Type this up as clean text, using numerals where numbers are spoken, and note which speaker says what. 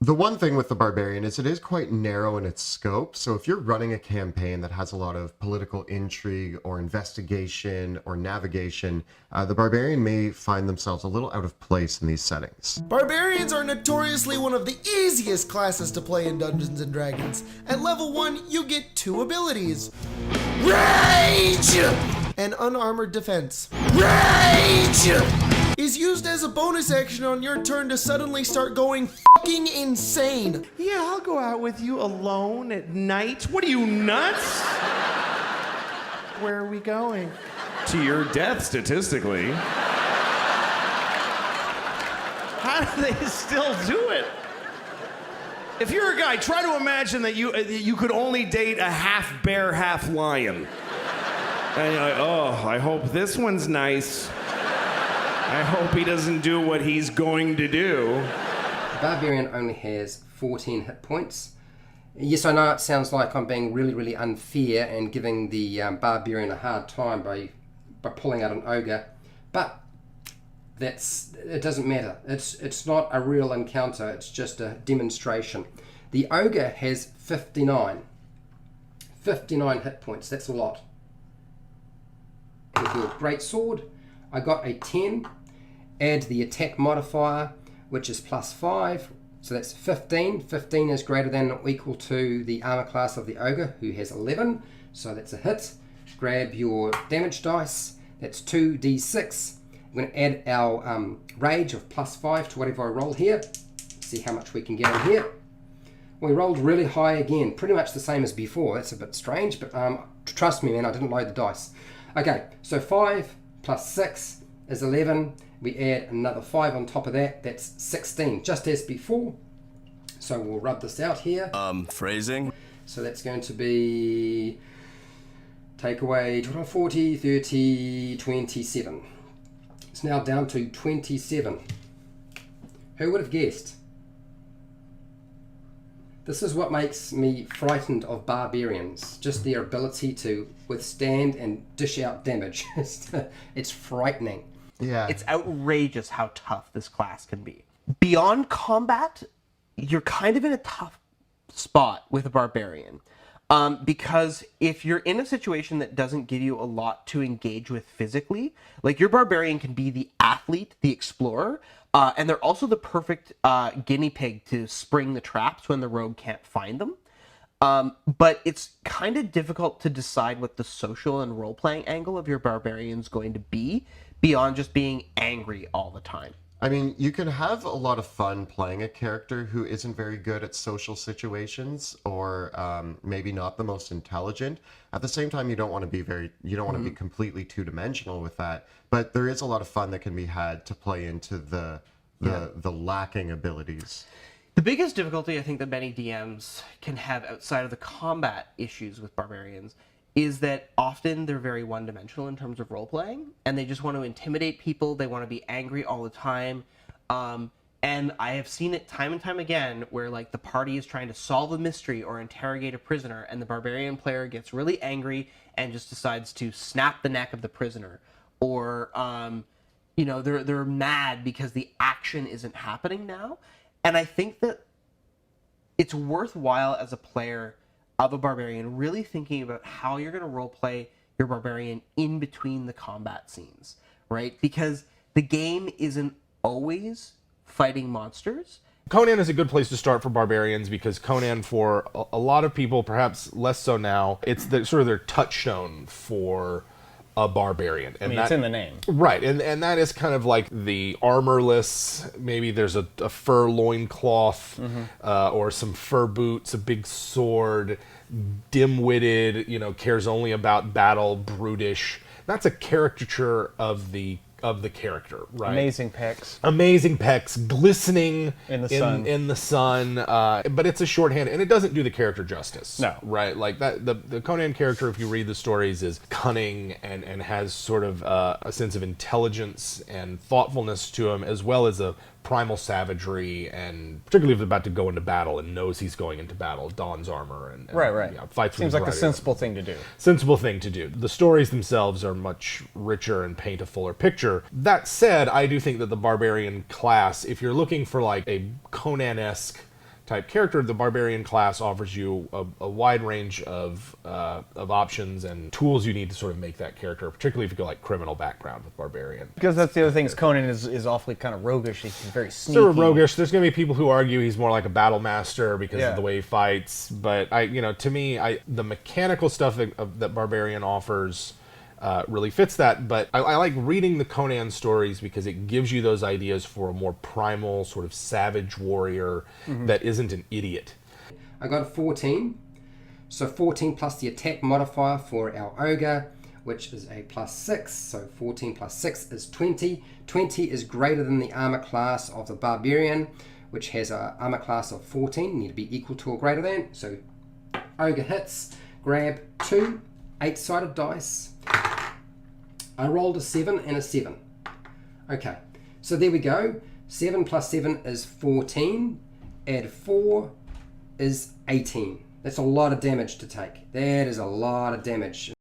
Speaker 1: The one thing with the Barbarian is it is quite narrow in its scope. So if you're running a campaign that has a lot of political intrigue or investigation or navigation, the Barbarian may find themselves a little out of place in these settings.
Speaker 2: Barbarians are notoriously one of the easiest classes to play in Dungeons & Dragons. At level 1, you get 2 abilities. Rage! And Unarmored Defense. Rage! Is used as a bonus action on your turn to suddenly start going fucking insane.
Speaker 3: Yeah, I'll go out with you alone at night. What are you, nuts? Where are we going?
Speaker 4: To your death, statistically.
Speaker 3: How do they still do it?
Speaker 4: If you're a guy, try to imagine that you could only date a half bear, half lion. And you're like, oh, I hope this one's nice. I hope he doesn't do what he's going to do.
Speaker 5: Barbarian only has 14 hit points. Yes, I know it sounds like I'm being really, really unfair and giving the Barbarian a hard time by pulling out an ogre, but it doesn't matter. It's not a real encounter, it's just a demonstration. The ogre has 59 hit points. That's a lot. With your great sword, I got a 10. Add the attack modifier, which is +5, so that's 15. 15 is greater than or equal to the armor class of the ogre, who has 11, so that's a hit. Grab your damage dice, that's 2d6. I'm going to add our rage of +5 to whatever I roll here. See how much we can get in here. We rolled really high again, pretty much the same as before. That's a bit strange, but trust me, man, I didn't load the dice. Okay, so 5 plus 6 is 11. We add another 5 on top of that. That's 16, just as before. So we'll rub this out here.
Speaker 6: Phrasing.
Speaker 5: So that's going to be take away 40, 30, 27. It's now down to 27. Who would have guessed? This is what makes me frightened of barbarians. Just their ability to withstand and dish out damage. It's frightening.
Speaker 1: Yeah.
Speaker 7: It's outrageous how tough this class can be. Beyond combat, you're kind of in a tough spot with a barbarian. Because if you're in a situation that doesn't give you a lot to engage with physically, like your barbarian can be the athlete, the explorer, and they're also the perfect guinea pig to spring the traps when the rogue can't find them. But it's kind of difficult to decide what the social and role-playing angle of your barbarian's going to be beyond just being angry all the time.
Speaker 1: I mean, you can have a lot of fun playing a character who isn't very good at social situations or maybe not the most intelligent. At the same time, you don't want to be completely two-dimensional with that. But there is a lot of fun that can be had to play into the lacking abilities.
Speaker 7: The biggest difficulty I think that many DMs can have outside of the combat issues with barbarians is that often they're very one-dimensional in terms of role-playing, and they just want to intimidate people, they want to be angry all the time, and I have seen it time and time again where like the party is trying to solve a mystery or interrogate a prisoner, and the barbarian player gets really angry and just decides to snap the neck of the prisoner, or they're mad because the action isn't happening now. And I think that it's worthwhile as a player of a barbarian really thinking about how you're going to roleplay your barbarian in between the combat scenes, right? Because the game isn't always fighting monsters.
Speaker 8: Conan is a good place to start for barbarians because Conan, for a lot of people, perhaps less so now, it's sort of their touchstone for a barbarian.
Speaker 9: And it's in the name.
Speaker 8: Right, and that is kind of like the armorless, maybe there's a fur loincloth, or some fur boots, a big sword, dim-witted, cares only about battle, brutish. That's a caricature of the character, right?
Speaker 9: Amazing
Speaker 8: pecs, glistening
Speaker 9: in
Speaker 8: the sun. But it's a shorthand, and it doesn't do the character justice.
Speaker 9: No,
Speaker 8: right? Like that, the Conan character, if you read the stories, is cunning and has sort of a sense of intelligence and thoughtfulness to him, as well as a primal savagery, and particularly if he's about to go into battle and knows he's going into battle, dons armor and
Speaker 9: right.
Speaker 8: Fights.
Speaker 9: Seems like the sensible thing to do.
Speaker 8: Sensible thing to do. The stories themselves are much richer and paint a fuller picture. That said, I do think that the barbarian class, if you're looking for like a Conan-esque type character, the Barbarian class offers you a wide range of options and tools you need to sort of make that character, particularly if you go like criminal background with Barbarian.
Speaker 9: Because that's the other thing, is Conan is awfully kind of roguish. He's very sneaky.
Speaker 8: Sort of roguish. There's going to be people who argue he's more like a battle master because
Speaker 9: Yeah.
Speaker 8: of the way he fights. But to me, the mechanical stuff that Barbarian offers really fits that. But I like reading the Conan stories because it gives you those ideas for a more primal, sort of savage warrior that isn't an idiot.
Speaker 5: I got a 14. So 14 plus the attack modifier for our ogre, which is a +6. So 14 plus 6 is 20. 20 is greater than the armor class of the Barbarian, which has an armor class of 14. Need to be equal to or greater than. So ogre hits. Grab 2 8-sided dice. I rolled a 7 and a 7. Okay, so there we go. 7 plus 7 is 14. Add 4 is 18. That's a lot of damage to take. That is a lot of damage.